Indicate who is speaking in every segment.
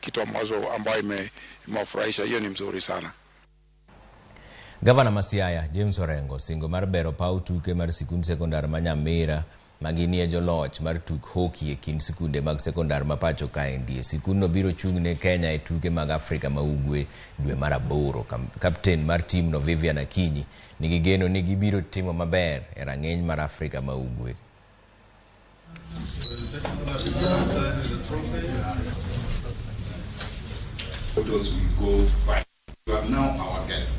Speaker 1: kitu ambayo imewafurahisha. Hiyo ni mzuri sana.
Speaker 2: Gavana Masiaya James Orengo singo mar bero pau tuke mar sikund sekondar ma Nyamira maginie joloch mar tuk hockey e kind sikunde mag sekondar ma pacho kaendi. Sikundno biro chung'ne Kenya e tuke mag Afrika ma Ugwe dwe mar 8. Kapten mar team no Vivian Akinyi nigi geno ni gibiro timo maber e rang'eny mar Afrika ma Ugwe.
Speaker 3: Photos will go by. You are now our guest.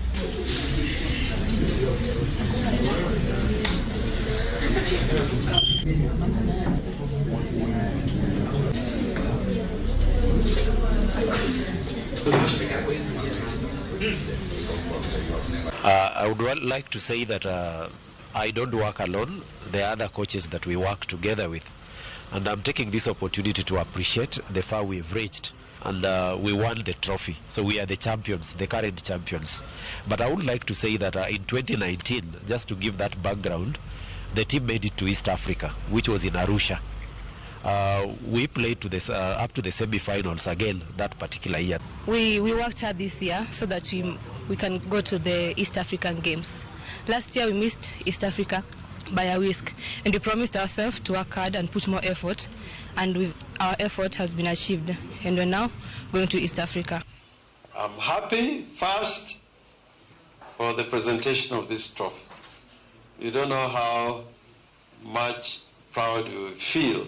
Speaker 4: I would like to say that I don't work alone. There are other coaches that we work together with. And I'm taking this opportunity to appreciate the far we've reached. And we won the trophy. So we are the champions, the current champions. But I would like to say that in 2019, just to give that background, the team made it to East Africa, which was in Arusha. We played to this, up to the semi-finals again that particular year.
Speaker 5: We worked hard this year so that we can go to the East African Games. Last year we missed East Africa by a whisk, and we promised ourselves to work hard and put more effort, and our effort has been achieved, and we're now going to East Africa.
Speaker 6: I'm happy first for the presentation of this trophy. You don't know how much proud we feel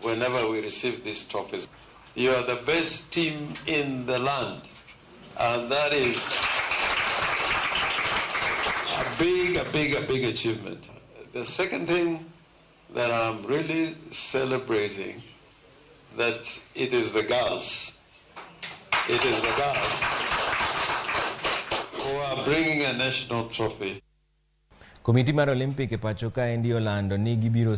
Speaker 6: whenever we receive these trophies. You are the best team in the land, and that is a big achievement. The second thing that I'm really celebrating, that it is the girls. It is the girls who are bringing a national trophy.
Speaker 2: Komiti mar Olympic e pacho kaendi olando ni gibiro